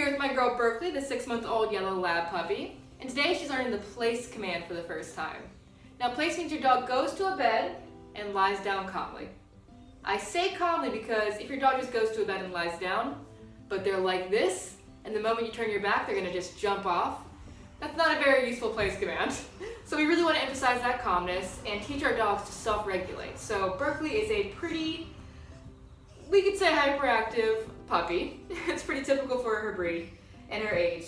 here with my girl Berkeley, the 6-month-old yellow lab puppy, and today she's learning the place command for the first time. Now place means your dog goes to a bed and lies down calmly. I say calmly because if your dog just goes to a bed and lies down, but they're like this, and the moment you turn your back, they're gonna just jump off, that's not a very useful place command. So we really want to emphasize that calmness and teach our dogs to self-regulate. So Berkeley is a pretty, we could say hyperactive puppy. It's pretty typical for her breed and her age.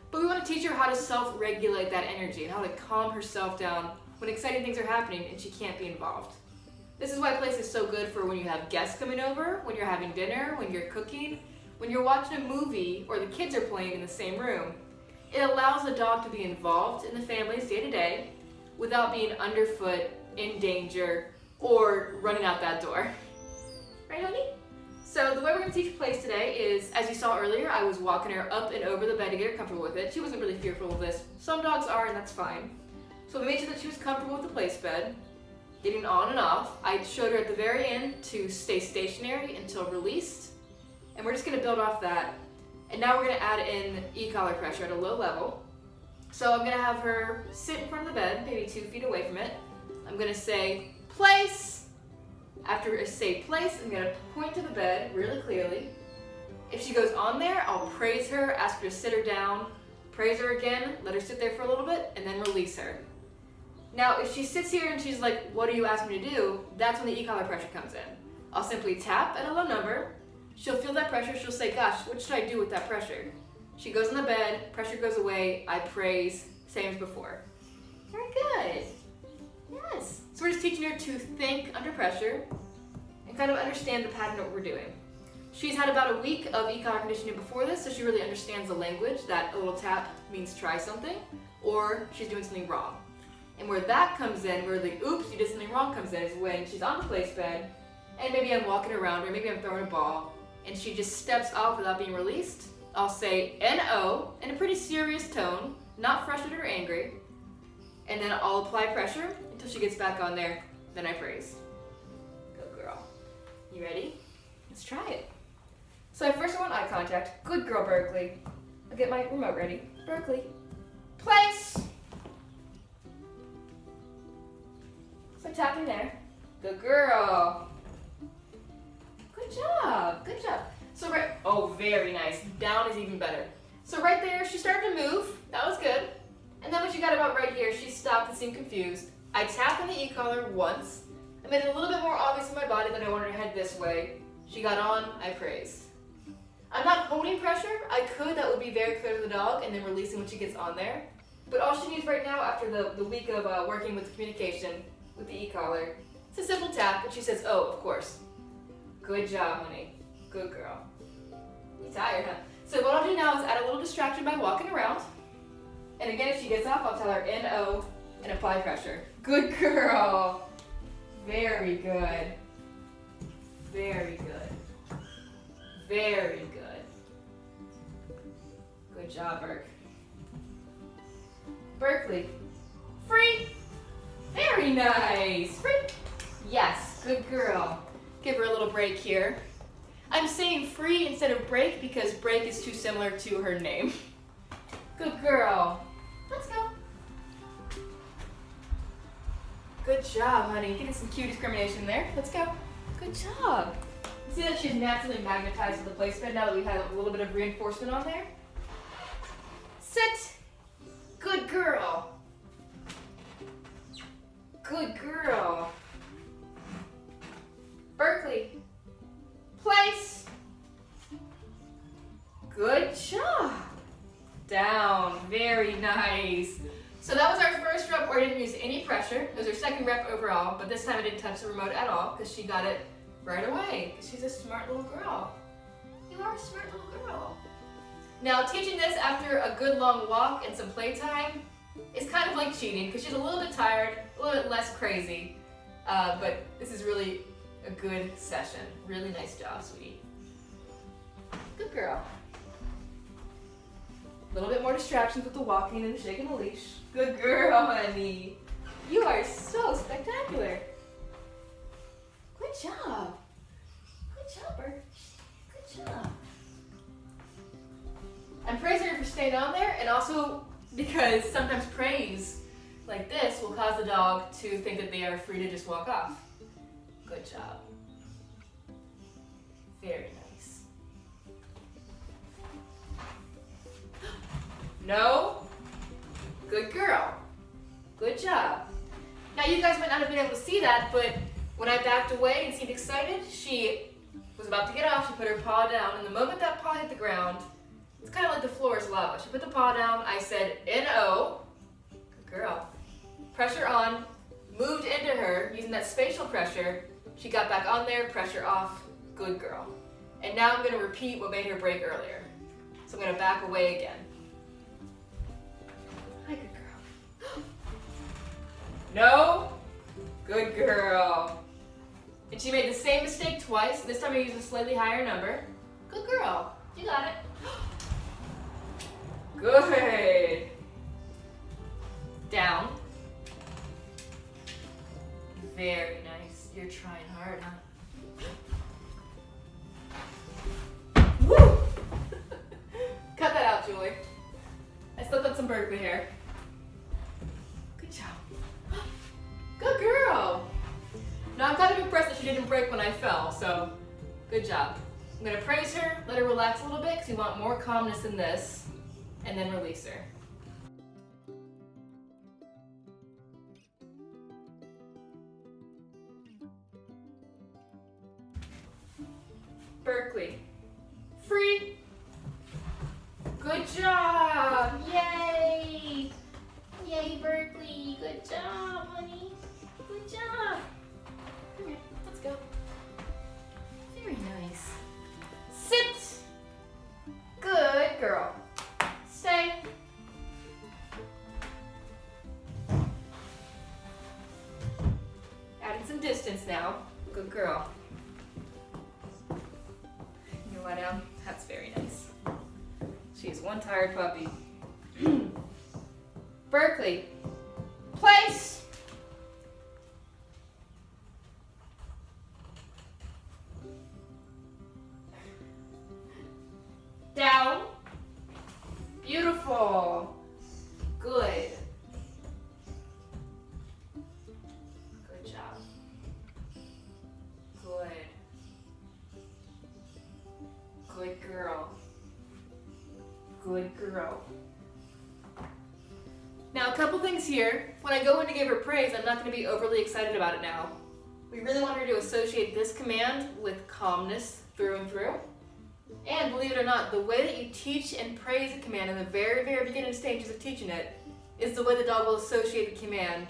But we want to teach her how to self-regulate that energy and how to calm herself down when exciting things are happening and she can't be involved. This is why place is so good for when you have guests coming over, when you're having dinner, when you're cooking, when you're watching a movie or the kids are playing in the same room. It allows the dog to be involved in the family's day-to-day without being underfoot, in danger, or running out that door. Right, honey? So the way we're going to teach place today is, as you saw earlier, I was walking her up and over the bed to get her comfortable with it. She wasn't really fearful of this. Some dogs are, and that's fine. So we made sure that she was comfortable with the place bed, getting on and off. I showed her at the very end to stay stationary until released, and we're just going to build off that. And now we're going to add in e-collar pressure at a low level. So I'm going to have her sit in front of the bed, maybe 2 feet away from it. I'm going to say, place. After I say place, I'm going to point to the bed really clearly. If she goes on there, I'll praise her, ask her to sit her down, praise her again, let her sit there for a little bit, and then release her. Now, if she sits here and she's like, what do you ask me to do? That's when the e-collar pressure comes in. I'll simply tap at a low number. She'll feel that pressure, she'll say, gosh, what should I do with that pressure? She goes on the bed, pressure goes away, I praise, same as before. Very good. Yes. So we're just teaching her to think under pressure and kind of understand the pattern of what we're doing. She's had about a week of e-collar conditioning before this, so she really understands the language that a little tap means try something or she's doing something wrong. And where that comes in, where the oops, you did something wrong comes in, is when she's on the place bed and maybe I'm walking around her, maybe I'm throwing a ball, and she just steps off without being released. I'll say N-O in a pretty serious tone, not frustrated or angry, and then I'll apply pressure until she gets back on there, then I praise. Good girl. You ready? Let's try it. So first I want eye contact. Good girl, Berkeley. I'll get my remote ready. Berkeley, place. So tapping there. Good girl. Good job, good job. So oh, very nice. Down is even better. So right there, she started to move. That was good. And then when she got about right here, she stopped and seemed confused. I tapped on the e-collar once. I made it a little bit more obvious in my body that I wanted her head this way. She got on, I praised. I'm not holding pressure. I could, that would be very clear to the dog, and then releasing when she gets on there. But all she needs right now, after the week of working with the communication with the e-collar, it's a simple tap, and she says, oh, of course. Good job, honey. Good girl. You tired, huh? So what I'll do now is add a little distraction by walking around. And again, if she gets off, I'll tell her N-O and apply pressure. Good girl. Very good. Very good. Very good. Good job, Berk. Berkeley. Free. Very nice. Free. Yes, good girl. Give her a little break here. I'm saying free instead of break because break is too similar to her name. Good girl. Let's go. Good job, honey. Getting some cue discrimination there. Let's go. Good job. See that she's naturally magnetized to the place bed now that we had a little bit of reinforcement on there? Sit. Good girl. Good girl. Berkeley, place. Good job. Down, very nice. So that was our first rep where I didn't use any pressure. It was our second rep overall, but this time I didn't touch the remote at all because she got it right away because she's a smart little girl. You are a smart little girl. Now teaching this after a good long walk and some playtime is kind of like cheating because she's a little bit tired, a little bit less crazy, but this is really a good session. Really nice job, sweetie. Good girl. A little bit more distractions with the walking and the shaking the leash. Good girl, honey. You are so spectacular. Good job. Good job, Bert. Good job. I'm staying on there, and also because sometimes praise like this will cause the dog to think that they are free to just walk off. Good job. Very nice. No. Good girl. Good job. Now you guys might not have been able to see that, but when I backed away and seemed excited, she was about to get off. She put her paw down, and the moment that paw hit the ground, it's kind of like the floor is lava. She put the paw down. I said, N-O. Good girl. Pressure on. Moved into her using that spatial pressure. She got back on there. Pressure off. Good girl. And now I'm going to repeat what made her break earlier. So I'm going to back away again. Hi, good girl. No. Good girl. And she made the same mistake twice. This time I used a slightly higher number. Good girl. You got it. Good. Down. Very nice. You're trying hard, huh? Woo! Cut that out, Julie. I slipped up some Berkeley hair. Good job. Good girl. Now I'm kind of impressed that she didn't break when I fell, so good job. I'm gonna praise her, let her relax a little bit because we want more calmness in this, and then release her. Berkeley. Free. Good job. Yay. Yay, Berkeley. Good job, honey. Good job. Come here. Let's go. Very nice. Sit. Good girl. Stay. Adding some distance now. Good girl. You lie down. That's very nice. She's one tired puppy. Berkeley. Place. Down. Beautiful. Good. Good job. Good. Good girl. Good girl. Now, a couple things here. When I go in to give her praise, I'm not going to be overly excited about it now. We really want her to associate this command with calmness through and through. And believe it or not, the way that you teach and praise a command in the very, very beginning stages of teaching it is the way the dog will associate the command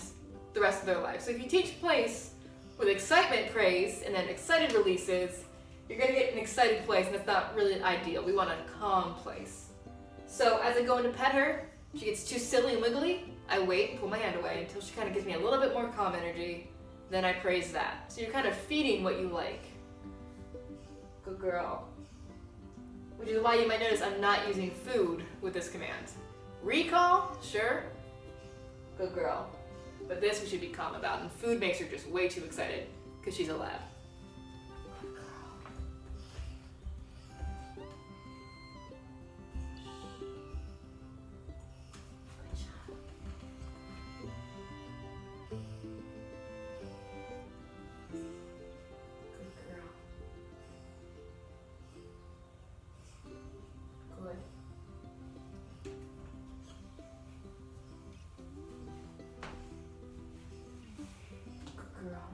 the rest of their life. So if you teach place with excitement praise and then excited releases, you're going to get an excited place, and that's not really ideal. We want a calm place. So as I go in to pet her, she gets too silly and wiggly, I wait and pull my hand away until she kind of gives me a little bit more calm energy. Then I praise that. So you're kind of feeding what you like. Good girl. Which is why you might notice I'm not using food with this command. Recall, sure. Good girl. But this we should be calm about, and food makes her just way too excited because she's a lab. Good girl. Good job. Good girl. Good. Good girl.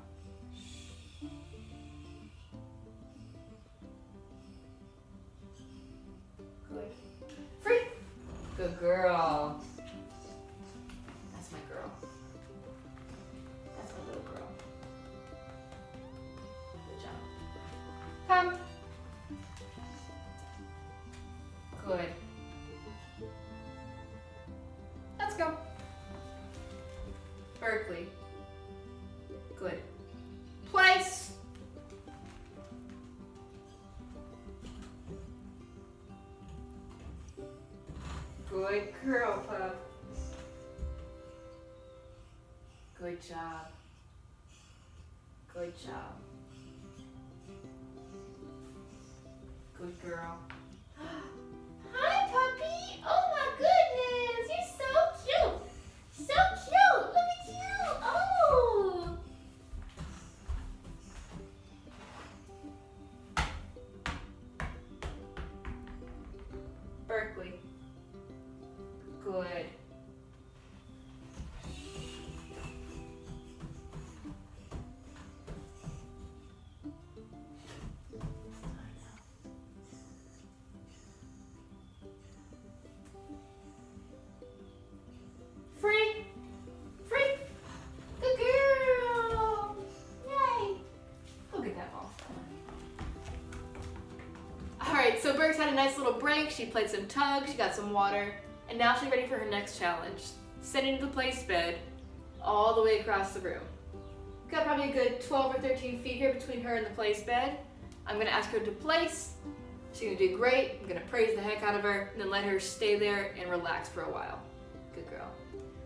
Good. Free. Good girl. That's my girl. That's my little girl. Good job. Come. Good. Let's go. Berkeley. Good. Place. Good girl, pup. Good job. Good job. Good girl. Hi, puppy. Oh my nice little break. She played some tug, she got some water, and now she's ready for her next challenge. Sitting in the place bed all the way across the room. Got probably a good 12 or 13 feet here between her and the place bed. I'm gonna ask her to place. She's gonna do great. I'm gonna praise the heck out of her and then let her stay there and relax for a while. Good girl.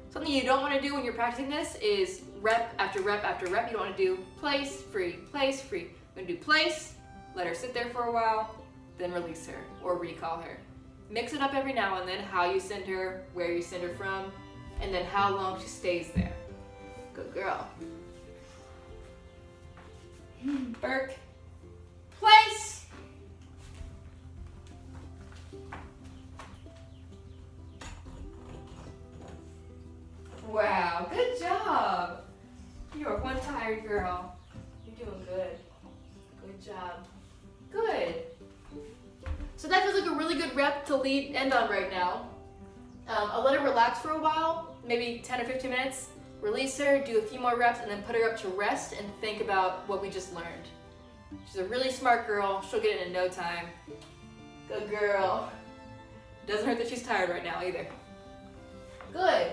Something you don't wanna do when you're practicing this is rep after rep after rep. You don't wanna do place, free, place, free. We're gonna do place, let her sit there for a while, then release her or recall her. Mix it up every now and then, how you send her, where you send her from, and then how long she stays there. Good girl. Burke, place. Wow, good job. You are one tired girl. You're doing good. Good job. Good. So that feels like a really good rep to end on right now. I'll let her relax for a while, maybe 10 or 15 minutes. Release her, do a few more reps, and then put her up to rest and think about what we just learned. She's a really smart girl. She'll get it in no time. Good girl. Doesn't hurt that she's tired right now either. Good.